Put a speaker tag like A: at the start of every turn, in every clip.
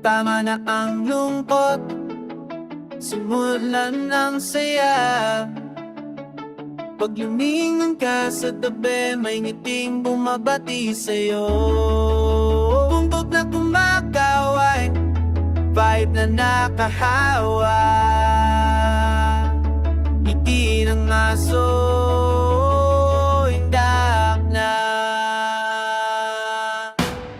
A: tama na ang lungkot, simulan ng saya. Pag lumingon ka sa tabi, may ngiting bumabati sa'yo. Bumbog na kumakaway, vibe na nakahawa. Ngiti ng aso, indak na.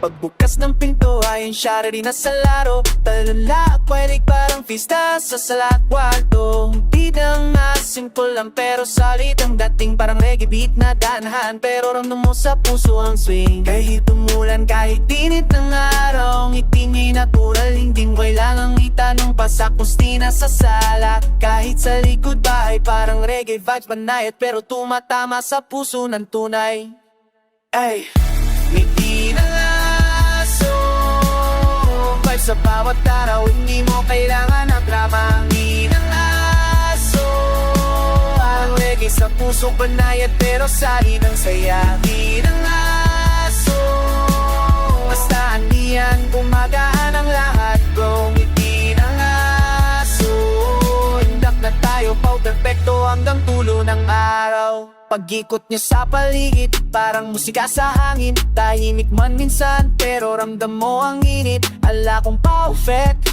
A: Pagbukas ng pinto ay syari rin na sa laro. Talala, pwede parang fiesta sa salat kwarto. Di lang na simple lang pero solid ang dating. Parang reggae beat na danahan, pero ramdam mo sa puso ang swing. Kahit umulan, kahit init ng araw, ngiting may natural, hindi kailangang itanong pa sa kustina sa sala. Kahit sa likod bahay, parang reggae vibes banayad, pero tumatama sa puso ng tunay. Ay, ngiti ng aso, vibe sa bawat araw, hindi mo kailangan ng drama. Ngiti ng aso, ang reggae sa puso banayad, pero salid ang saya. Ngiti ng aso, basta andiyan, gumagaan ang lahat, bro. Ngiti ng aso, indak na tayo, pau perfecto hanggang tulo ng araw. Pag-ikot niya sa paligid, parang musika sa hangin. Tahimik man minsan, pero ramdam mo ang init. Ala kong perfect,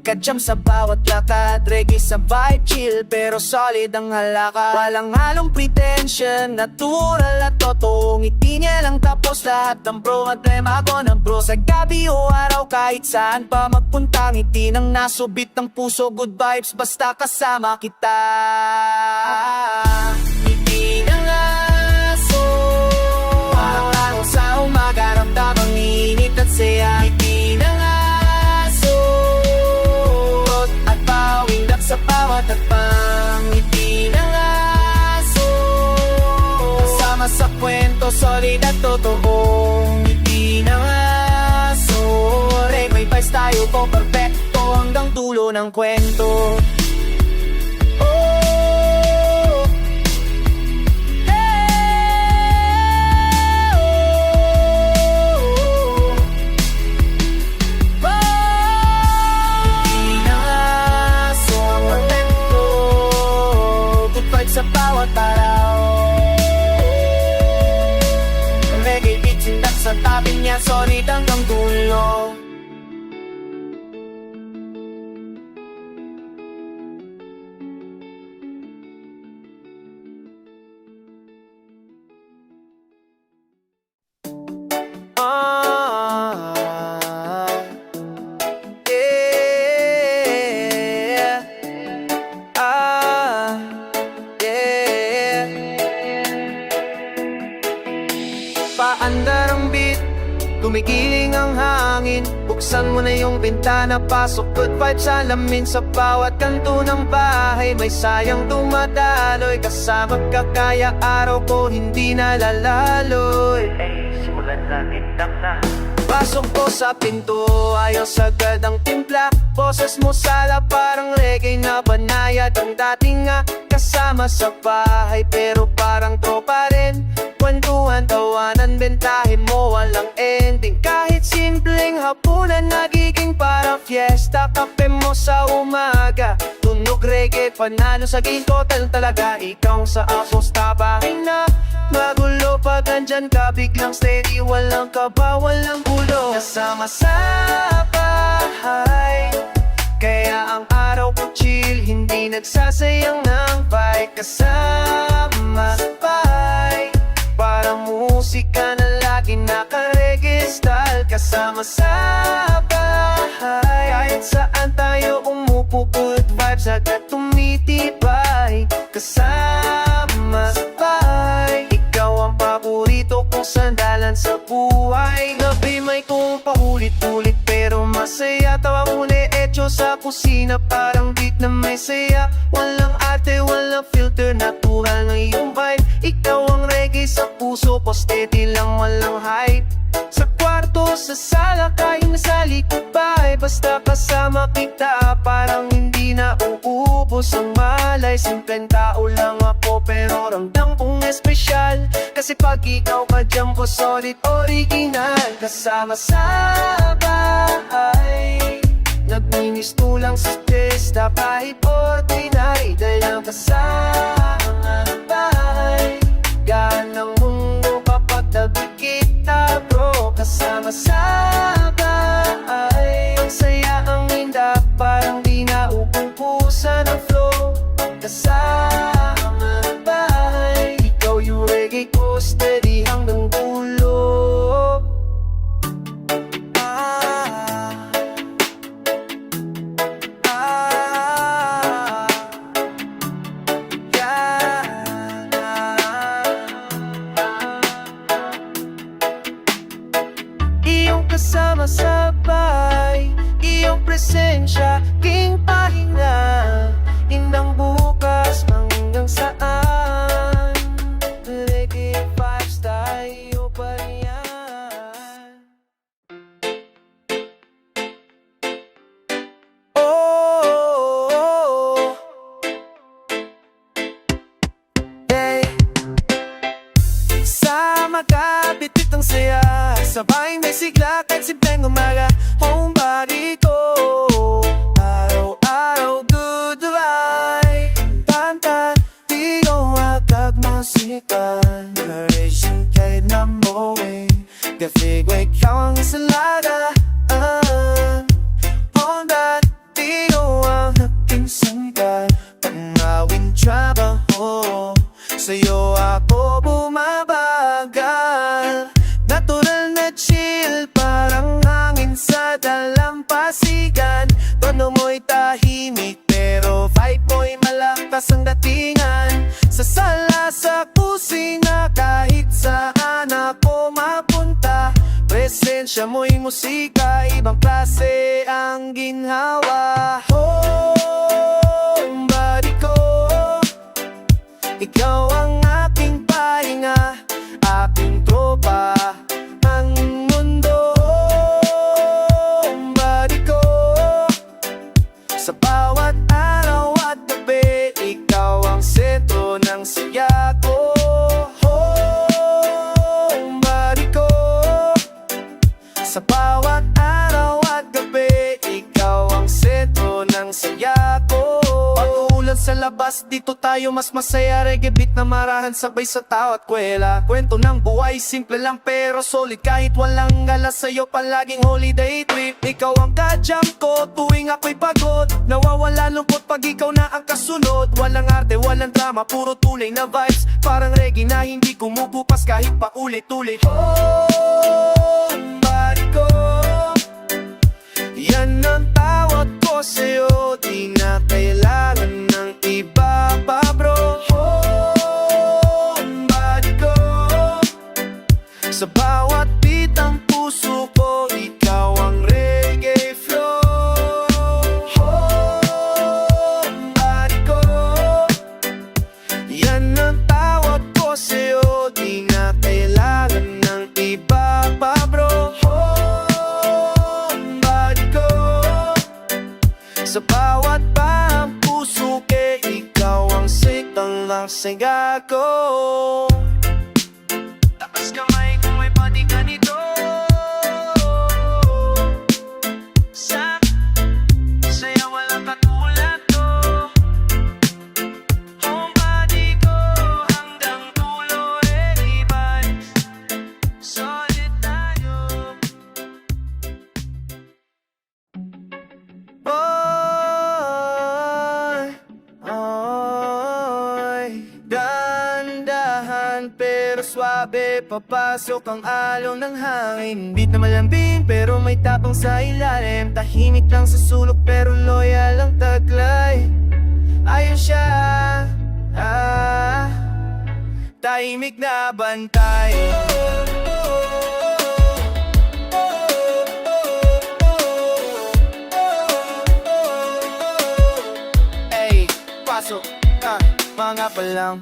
A: kajam sa bawat lakad. Reggae sa vibe, chill, pero solid ang halaka. Walang halong pretension, natural at totoo. Ngiti niya lang tapos lahat ng bro. At ako ng bro sa gabi o araw, kahit saan pa magpunta. Ngiti ng nasubit ng puso, good vibes basta kasama kita. Ngiti ng aso, araw-araw sa umaga, ramdam ang init at saya. Ngiti ng aso, at pawindak sa bawat atbang. Ngiti ng aso, kasama sa kwento, solid at totoo. Ngiti ng aso, reggae vibes tayo po, perfecto hanggang dulo ng kwento. Sa bawat araw, reggae beat, sindak sa tabi niya, solid hanggang dulo. Paandar ang beat, tumigiling ang hangin. Buksan mo na yung bintana, pasok good vibes sa lamin. Sa bawat kanto ng bahay, may sayang dumadaloy. Kasama ka kaya araw ko hindi nalalaloy. Simulan na, tindak na. Pasok ko sa pinto, ayos agad ang timpla. Boses mo sala parang reggae na banayad. Ang dating nga kasama sa bahay, pero parang tropa rin. Kwentuhan, tawanan, bentahin mo, walang ending. Kahit simpleng hapunan, nagiging parang fiesta. Kape mo sa umaga, tunog reggae, panalo sa game total talaga. Ikaw sa apos tabahay na magulo, pag andyan ka biglang steady. Walang kaba, walang gulo, kasama sa bahay. Kaya ang araw ko chill, hindi nagsasayang ng vibe. Kasama sa bahay, parang musika na lagi naka-reggae style. Kasama sa bahay, kahit saan tayo umupo, good vibes agad tumitibay. Kasama sa bahay, ikaw ang paborito kong sandalan sa buhay. Gabi may kung paulit-ulit pero masaya. Tawa muli, echo sa kusina, parang beat na may saya. Walang arte, walang filter, natural na yung vibe. Ikaw ang reggae sa puso ko, steady lang, walang hype. Sa kwarto, sa sala, kahit nasa likod bahay, basta kasama kita, parang hindi na uubos ang malay. Simpleng tao lang ako, pero ramdam kong espesyal. Kasi pag ikaw ka dyan ko, solid original. Kasama sa bahay, gabay, iyong presensya, king pahinga, inang bukas hanggang saan. Reggae vibes tayo pa riyan. Oh, hey. Sa magkabit ang saya, sabay may sigla kahit simpleng umaga. Homebody ko, araw-araw good life. Tantan, di ko agad masikan. Narration kahit na mowing, gafig mo ikaw ang isalada. Honda, di ko ang naging sangkal. Pangawin trabaho, sa'yo ako bumabagal. Natural na chill, parang hangin sa dalampasigan. Tono mo'y tahimik, pero vibe mo'y malakas ang datingan. Sa sala, sa kusina, kahit saan ako mapunta. Presensya mo'y musika, ibang klase ang ginhawa. Homebody ko, ikaw ang aking pahinga, aking tropa, ang mundo. Homebody ko, sa bawat araw at gabi, ikaw ang sentro ng saya ko. Homebody ko, sa bawat araw at gabi, ikaw ang sentro ng saya ko. Pag-uulan sa labas, dito tayo mas masaya. Reggae beat na marahan sabay sa tao at kwela. Kwento ng buhay, simple lang pero solid. Kahit walang galas sa'yo, palaging holiday trip. Ikaw ang ka-jam ko tuwing ako'y pagod. Nawawala lungkot pag ikaw na ang kasunod. Walang arte, walang drama, puro tunay na vibes. Parang reggae na hindi kumukupas kahit pa ulit-ulit. Homebody ko, yan ang tawag ko sa'yo. Di na kailangan ng iba pa bro. Homebody ko, sa bawat beat ang puso ko, ikaw ang reggae flow. Homebody ko, yan ang tawag ko sa'yo. Di na kailangan ng iba pa bro. Homebody ko, sa bawat bahang puso ke, ikaw ang sitang lang siga ko. Tapas kamay kung may pati ganito. Saya walang katulad to. Homebody ko, hanggang dulo, ready vibes, solid tayo. Dahan-dahan pero swabe, papasok ang alon ng hangin. Beat na malambing pero may tapang sa ilalim. Tahimik lang sa sulok pero loyal ang taglay. Ayun siya, tahimik na bantay. Ay, pasok, mga palang.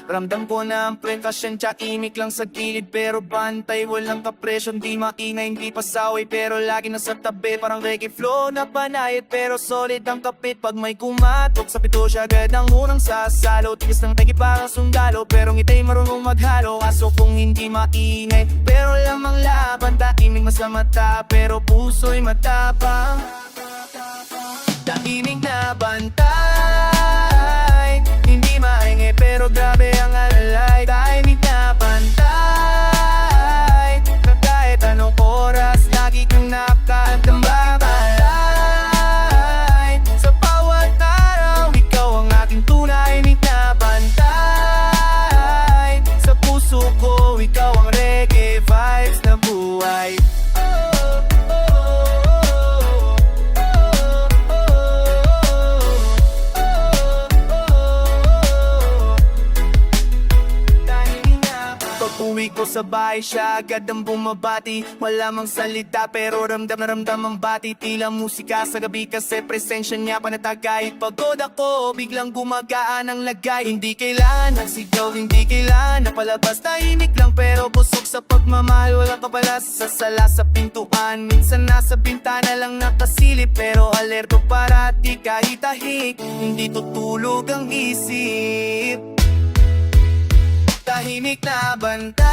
A: Ramdam ko na ang presensya, imik lang sa gilid pero bantay. Walang kapresyon, di maingay, hindi pasaway pero lagi nasa tabi. Parang reggae flow na panayit pero solid ang kapit. Pag may kumatok sa pito siya agad ang unang sasalo. Tigis ng tagi parang sundalo pero ngitay marunong maghalo. Aso kung hindi maingay pero lamang laban. Tahimik mas sa mata pero puso'y matapang. Tahimik na bantay, hindi maingay pero grabe ang alalay. Tahimik na bantay, na kahit anong oras lagi kang nakatambabay. Sa bawat araw, ikaw ang aking tunay. Tahimik na bantay, sa puso ko, ikaw ang reggae vibes na buhay. sa bahay, siya agad ang bumabati. Wala mang salita pero ramdam na ramdam ang bati. Tila musika sa gabi kasi presensya niya panatagay. Pagod ako, biglang gumagaan ang lagay. Hindi kailangan ng sigaw, hindi kailangan na palabas. Tahimik lang pero busog sa pagmamahal. Wala ka pala sa sala sa pintuan. Minsan nasa bintana lang nakasilip, pero alerto parati kahit tahik. Hindi tutulog ang isip. Tahimik na bantay,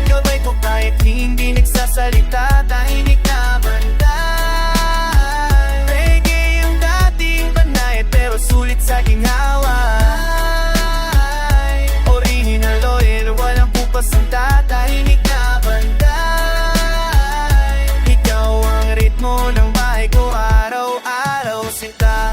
A: gabay ko kahit hindi nagsasalita. Tahimik na bantay, reggae yung dating banayad pero sulit sa ginhawa. Original loyal, walang pupasinta. Tahimik na bantay, ikaw ang ritmo ng bahay ko, araw-araw sinta.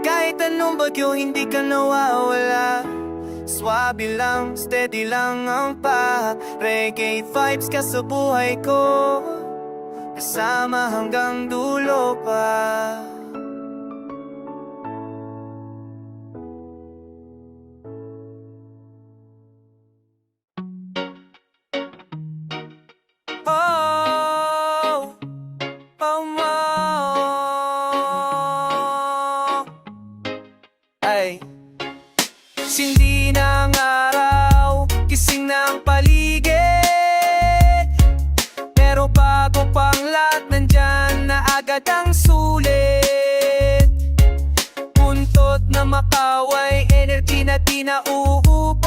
A: Kahit anong bagyo, hindi ka nawawala. Swabe lang, steady lang ang path. Reggae vibes ka sa buhay ko, kasama hanggang dulo pa. Sindi ng araw, gising ng paligid, pero bago pang lahat nandyan na agad ang sulit. Puntot na makaway, energy na di nauubos.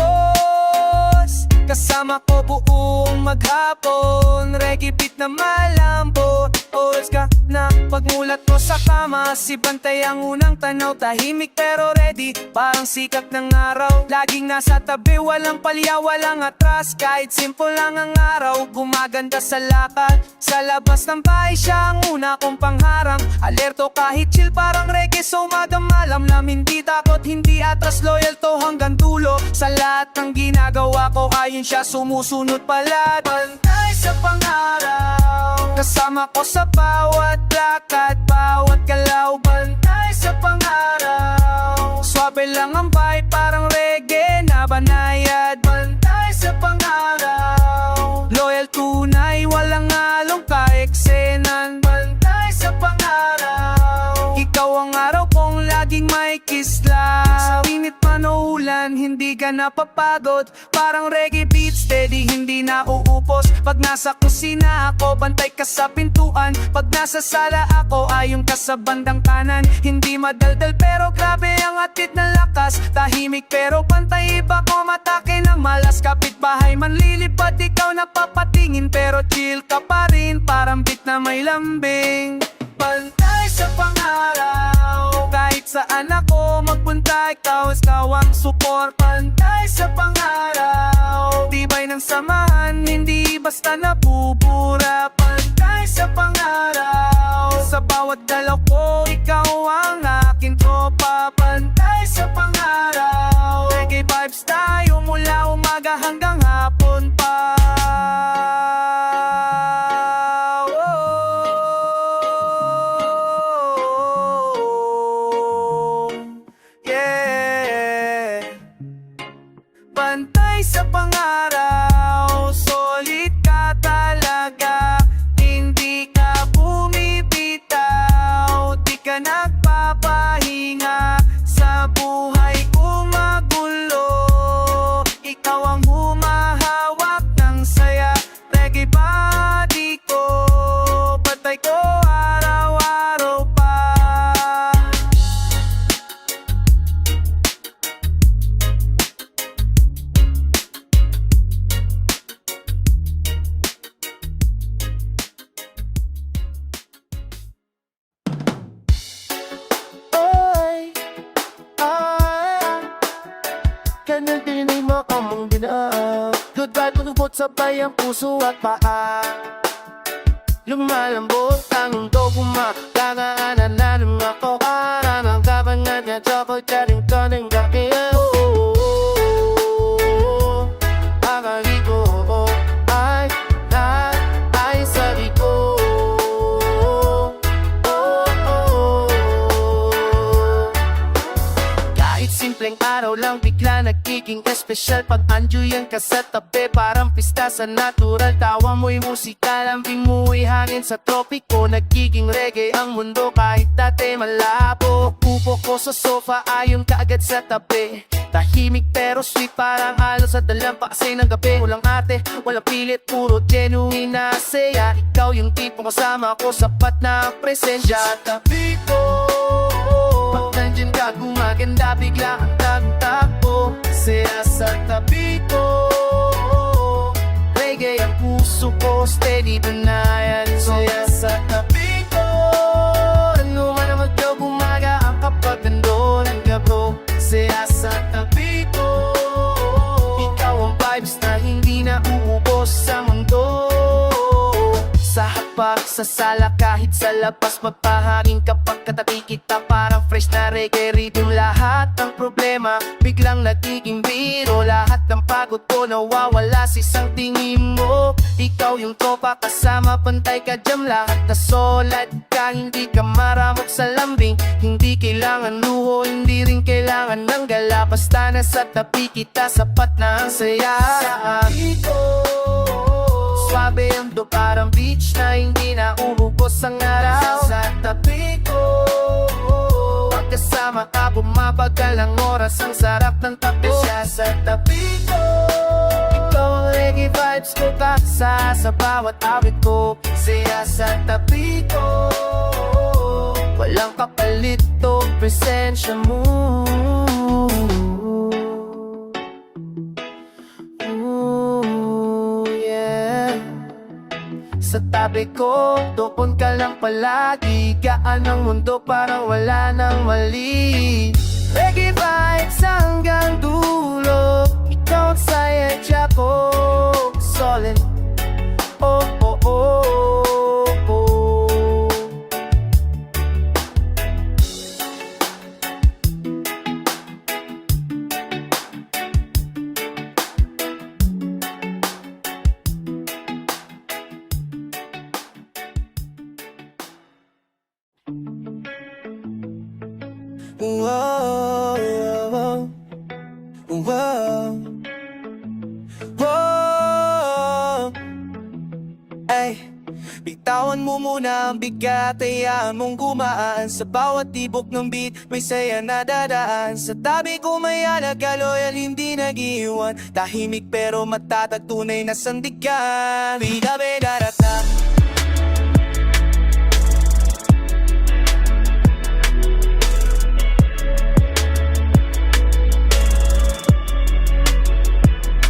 A: Kasama ko buong maghapon, reggae beat na malambot. Oras ka na pagmulat mo sa kama, si Bantay ang unang tanaw. Tahimik pero ready, parang sikat ng araw. Laging nasa tabi, walang palya, walang atras. Kahit simple lang ang araw, gumaganda sa lakad. Sa labas ng bahay, siya ang una kong pangharang. Alerto kahit chill, parang reggae, so madamalam na hindi takot, hindi atras, loyal to hanggang dulo. Sa lahat ng ginagawa ko, ayon siya, sumusunod pala. Bantay sa pangarap, kasama ko sa bawat lakad, bawat galaw. Bantay sa pangarap, swabe lang ang vibe, parang reggae na banayad. Bantay sa pangarap, loyal tunay, walang halong kaeksenan. Bantay sa pangarap, ikaw ang araw kong laging may kislap. Sa init man o ulan, hindi ka napapagod. Parang reggae beat, steady, hindi na uupos. Pag nasa kusina ako, bantay ka sa pintuan. Pag nasa sala ako, ayong ka sa bandang kanan. Hindi madaldal pero grabe ang atid ng lakas. Tahimik pero pantay, iba ko matake ng malas. Kapitbahay man lilipad, ikaw napapatingin, pero chill ka pa rin, parang beat na may lambing. Bantay sa pangaraw, kahit saan ako magpunta, ikaw ang support. Bantay sa pangaraw, tibay ng samahan, hindi basta nabubura. Bantay sa pangaraw, sa bawat dalaw ko, ikaw ang aking tropa. Bantay sa pangaraw, reggae vibes tayo mula umaga hanggang hapon pa. Bantay sa pangaraw, solid ka talaga. Hindi ka bumibitaw, di ka nagpapahinga. Sa buhay umagulo, ikaw ang humahawak ng saya. Reggae body ko, bantay ko araw-araw pa.
B: Ganun din ay makamang dinaan. Goodbye, pagkabot sabay ang puso at paa. Lumalambot ang mundo, kumakakaanan na rin ako. Para ng kapangan niya, tsaka daring ka ng gabi. araw lang bigla nagiging espesyal Pag anjuyan ka sa tabi parang pista sa natural Tawa mo'y musika, lambing mo'y hangin sa tropiko Nagiging reggae ang mundo kahit dati malabo Upo ko sa sofa, ayon ka agad sa tabi Tahimik pero sweet parang halos sa dalampasay ng gabi Walang ate, walang pilit, puro genuine na saya Ikaw yung tipong kasama ko, sapat na ang presensya Sa tabi ko Pag nandyan ka gumaganda, bigla ang tagtakbo Saya sa tabi ko Reggae ang puso ko, steady denial Saya sa tabi ko Ano man ang magdaw bumaga ang kapagando ng gabro Saya sa tabi ko Ikaw ang vibes na hindi na uubos sa mundo Sa hapak, sa sala, kahit sa labas Magpaharing kapag katabi kita Parang fresh na reggae rhythm Lahat ng problema biglang nagiging biro Lahat ng pagod ko nawawala sa isang tingin mo Ikaw yung tropa kasama, pantay ka dyan Lahat na solid ka, hindi ka maramot sa lambing Hindi kailangan luho, hindi rin kailangan ng gala Basta nasa tabi kita, sapat na ang saya Sa akin ko Swabe ang do parang beach na hindi na uubos ang araw Sa tabi ko Pagkasama ka bumabagal ang oras Ang sarap ng tabi siya sa tabi ko Ikaw ang reggae vibes ko Kaksa sa bawat awit ko Siya sa tabi ko Walang kapalit to presensya mo Sa tabi ko, doon ka lang palagi Gaan ang mundo parang wala nang mali Reggae vibes hanggang dulo Ikaw ang sayadya ko Solid Oh, oh, oh, oh Whoa, whoa, whoa, whoa. Ay, bitawan mo muna ang bigat Hayaan mong gumaan Sa bawat tibok ng beat May saya na dadaan Sa tabi ko may alaga Loyal hindi nag-iwan Tahimik pero matatag Tunay na sandigan Vida bedarata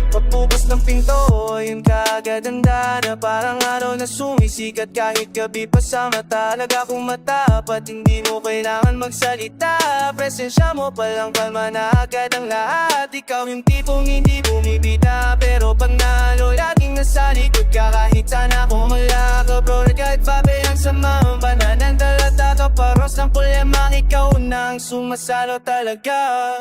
B: Pagbukas ng pinto, yun kaagad ang dada Parang araw na sumisikat kahit gabi pa sa mata Talaga kung matapat, hindi mo kailangan magsalita Presensya mo palang kalma na agad ang lahat Ikaw yung tipong hindi bumibita Pero pag nalo, laging nasa likod ka Kahit sana kumala ka bro Kahit babe ang sama ang bananan Dalata ka paros ng problema Ikaw na ang sumasalo talaga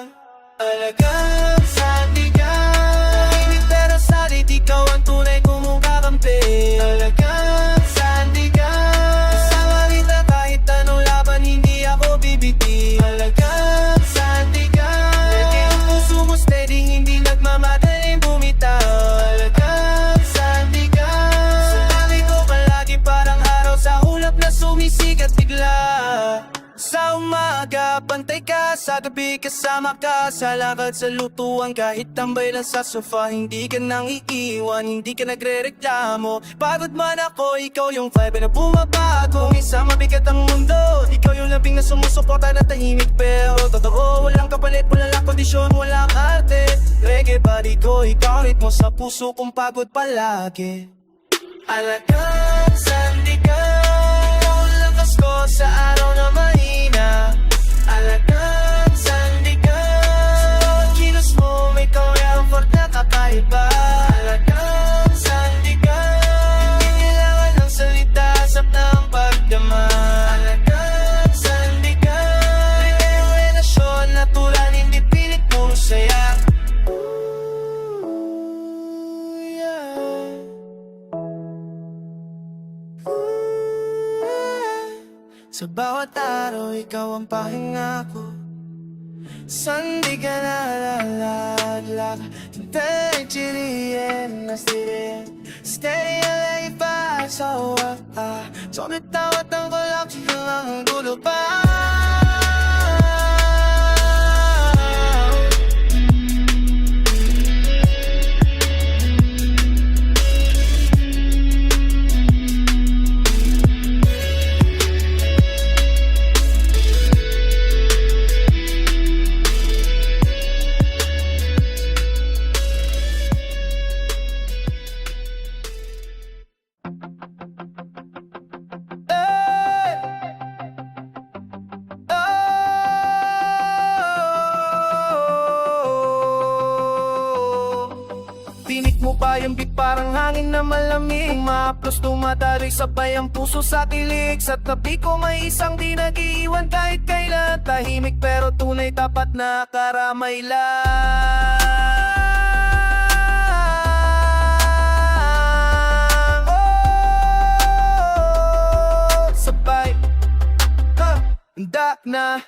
B: Talagang sandigan Pero salit ikaw ang tunay kong kakampi Talagang sandigan Kasama kita kahit anong laban Hindi ako bibiti Talagang sandigan Lagi ang puso mo steady Hindi nagmamadaling bumitaw Talagang sandigan Sa tabi ko palagi parang araw Sa ulap na sumisikat bigla Sa umaga, pantay ka Sa gabi kasama ka Sa lakad sa lutuan Kahit tambay lang sa sofa Hindi ka nang iiwan Hindi ka nagre-reklamo Pagod man ako Ikaw yung vibe na bumabago Kung isa mabigat ang mundo Ikaw yung labing na sumusuporta na tahimik Pero totoo Walang kapalit, walang kondisyon, walang arte Reggae body ko Ikaw ritmo sa puso kong pagod palagi Alagang sandigan Ikaw ang lakas ko sa araw na mahina Alagang sandigan Sa bawat kilos mo may comfort na kakaiba Alagang sandigan Hindi kailangan ng salita Sap na ang pagdama Alagang sandigan Hindi yung relasyon natural Hindi pilit puro saya Sa bawat araw, ikaw ang pahinga ko San di ka nalalaglag Tay chiriyen na stirin Stay alive pa sa waka Somit tawat ang kulak Silang dulo pa Tinik mo pa yung beat parang hangin na malamig Umaplos tumatari sabay ang puso sa tilig Sa tabi ko may isang di nag-iiwan kahit kailan Tahimik pero tunay tapat na karamay lang Oh, sabay Dak na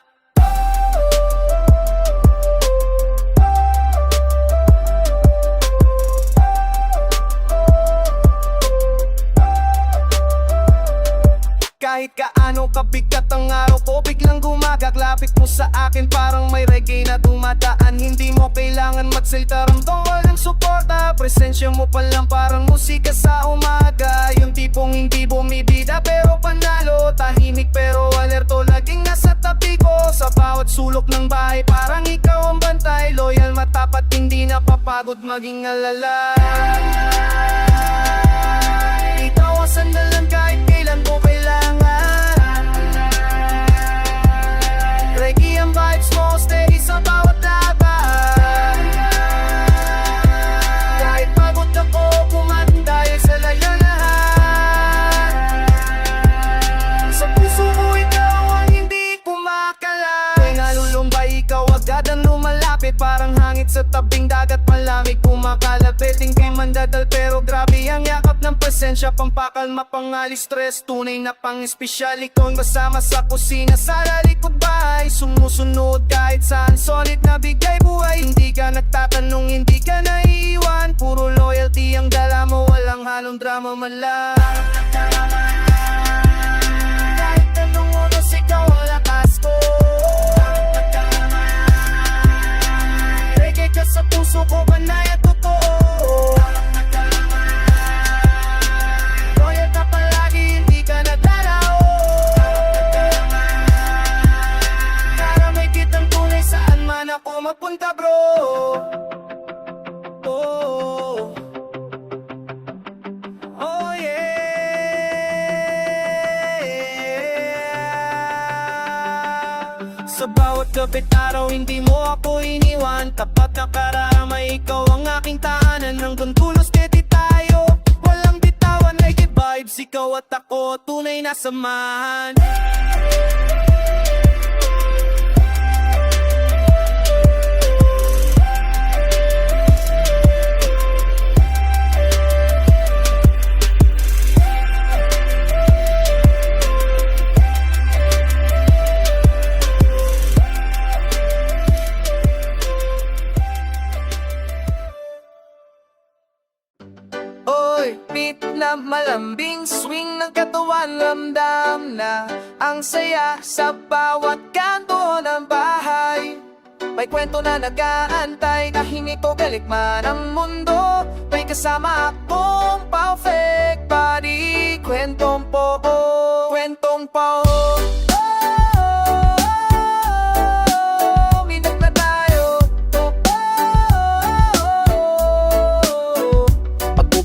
B: Kahit kaano kabigat ang araw ko Biglang gumagaglapit mo sa akin Parang may reggae na dumadaan Hindi mo kailangan magsalita Ramdam walang suporta Presensya mo pa lang parang musika sa umaga Yung tipong hindi bumibida pero panalo Tahimik pero alerto Laging nasa tabi ko Sa bawat sulok ng bahay Parang ikaw ang bantay Loyal matapat Hindi napapagod maging alala Ikaw ang sandalan kahit kailan ko kailangan Reggae ang vibes mo, steady sa bawat laban Kahit pagod ako, pumatin dahil sa layunan Sa puso ko ikaw ang hindi kumakalas Tuwing nalulumbay, ikaw agad ang lumalapit Parang hangit sa tabing dagat, malamig kumakalapit Hindi mandadal pero grabe ang yakap ng presensya Pampakalma, pangalis stress, tunay na pang-espesyal Ikaw ang kasama sa kusina, sa lalikod bahay Sumusunod kahit saan, solid na bigay buhay Hindi ka nagtatanong, hindi ka naiiwan Puro loyalty ang dala mo, walang halong drama man lang Kahit anong oras, ikaw ang lakas ko Reggae ka sa puso ko, panay at totoo Loyal ka palagi, hindi ka nadalaw Para may kitang tunay saan man ako magpunta bro Oh, oh yeah Sa bawat kapit araw hindi mo ako iniwan Tapat na karamay ikaw ang aking tahanan Hanggang tulos steady tayo Walang bitawan reggae vibes Ikaw at ako tunay na samahan Beat na malambing, swing ng katawan Ramdam na ang saya sa bawat kanto ng bahay May kwento na nag-aantay, tahimik o galikman ang mundo May kasama akong perfect body Kwentong po, kwentong po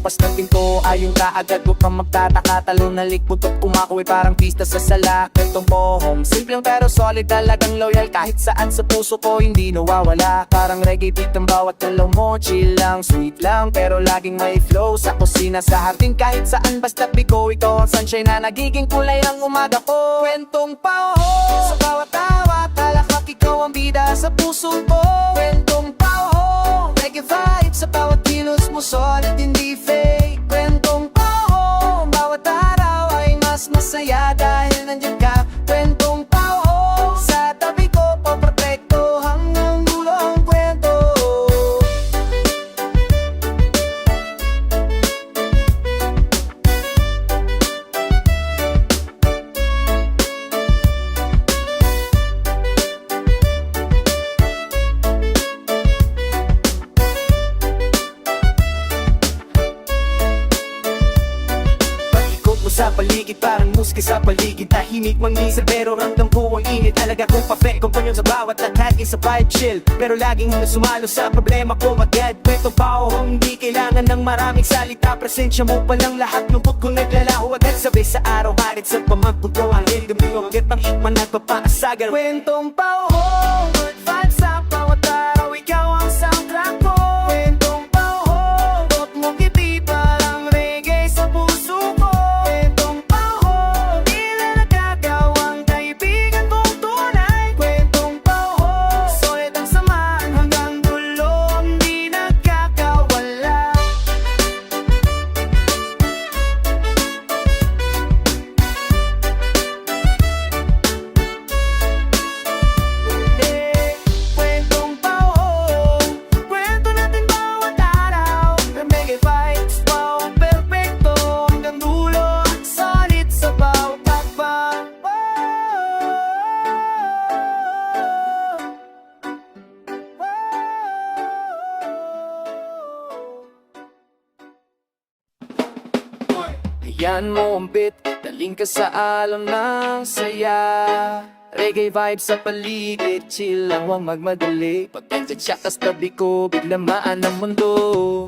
B: Pas ng pinto, ayong kaagad Huwag kang magtataka, talon na likbot at umakoy parang pista sa sala Kwentong pohong, simpleng pero solid Talagang loyal kahit saan sa puso ko Hindi nawawala, parang reggae beat ang bawat dalaw mo Chill lang, sweet lang, pero laging may flow Sa kusina, sa hardin, kahit saan Basta bigo, ikaw ang sunshine na nagiging kulay ng umaga ko Kwentong pohong, sa bawat tawa Talakak, ikaw ang bida sa puso ko Kwentong pohong, reggae vibe sa bawat kilos mo Solid, hindi fake Kwentong pohong, bawat araw ay mas masaya Dahil nandiyan ka Kwentong pohong, sa tabi ko paprotekto hanggang
A: sa paligid, parang musika sa paligid. Tahimik mangisal pero ramdam ko ang init. Talaga kong pa-fake, kompanyon sa bawat atake sa vibe chill. Pero laging sumalo sa problema ko agad. Kwento pa o hindi kailangan ng maraming salita. Presensya mo palang lahat, lungkot ko naglalaho agad. Sabay sa araw, harit sa pamagpag ko. Ang hinggang mo, agad pang ikman at papaasagal. Kwentong pa o good vibes sa bawat araw. Ikaw ang soundtrack ko. Kwentong pa o dot mo kiti parang reggae sa puso ko. Kwentong pa o tila nagkagawang kaibigan kong tunay. Kwentong pa o solid ang samahan hanggang dulo, hindi nagkakawala. Kwentong pa o kwento natin bawat araw. Reggae vibes pa o perfecto hanggang dulo, solid sa bawat takbang. Ayan mo ang beat, daling ka sa alon ng saya. Reggae vibes sa paligid, chill lang huwag magmadali. Pag nandiyan siya kas tabi ko, bigla maan ang mundo.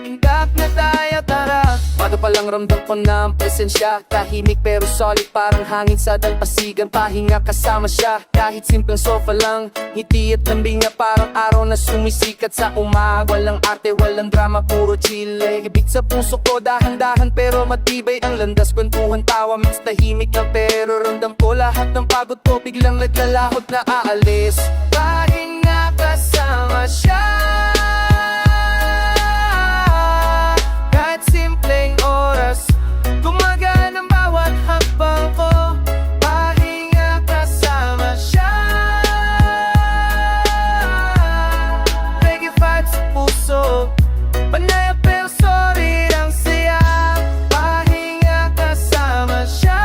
A: Ingak na tayo, tara. Bago pa lang ramdam ko na ang presensya. Tahimik pero solid, parang hangin sa dalpasigan. Pahinga kasama siya, kahit simpleng sofa lang. Ngiti at lambing niya parang araw na sumisikat sa umaga. Walang arte, walang drama, puro chile. Ibig sa puso ko, dahan-dahan pero matibay ang landas. Kwentuhan, tawa, mix tahimik lang pero ramdam ko lahat ng pagod ko biglang naglalahot na aalis. Pahinga kasama siya, kahit simpleng oras, gumagaan ang bawat hakbang ko. Pahinga kasama siya, reggae vibes sa puso, panay pero solid ang saya. Pahinga kasama siya,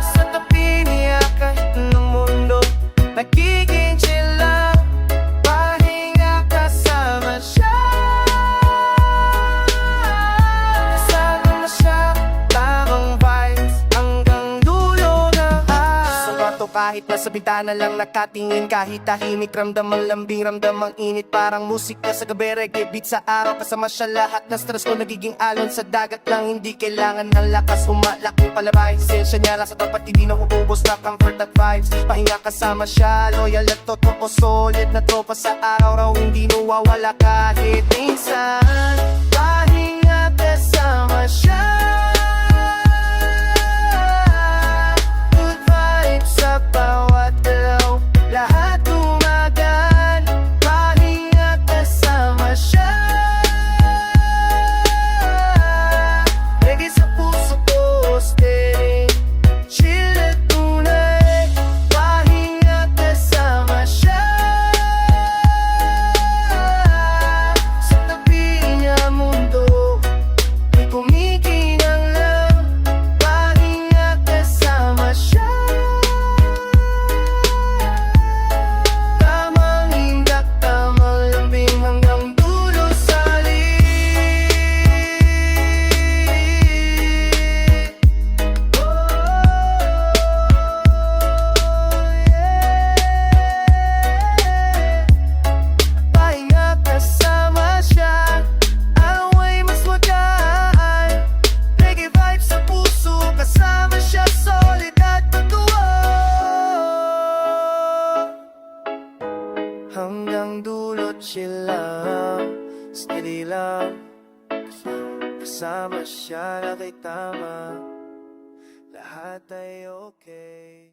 A: sa tabi niya kahit ng mundo nagiging chill lang. Pahinga kasama siya, kasama na siya, tamang vibes hanggang dulo na. Sa kwarto kahit nasa bintana lang nakatingin, kahit tahimik ramdam ang lambing, ramdam ang init. Parang musika sa gabi, reggae beat sa araw. Kasama siya lahat ng stress ko nagiging alon sa dagat lang. Hindi kailangan ng lakas, umalaki palabay. Sensya niya lang sa tapat, hindi na ububos na comfort at vibes. Pahinga kasama siya, loyal at totoo, solid na tropa sa araw raw. Hindi nawawala kahit minsan. Pahinga kasama siya, good vibes sa bawat galaw, lahat tumagan. Pahinga kasama siya, reggae sa puso ko, steady, chill at tunay. Pahinga kasama siya, sa tabi niya mundo ay kumikinang lang. Pahinga kasama siya, tamang hindak, tamang lambing hanggang dulo, solid. Pahinga kasama siya, away mas magaan. Reggae vibes sa puso, kasama siya, solid at totoo. Hanggang dulo, chill lang, steady lang. Kasama siya, lakay tama, lahat ay okay.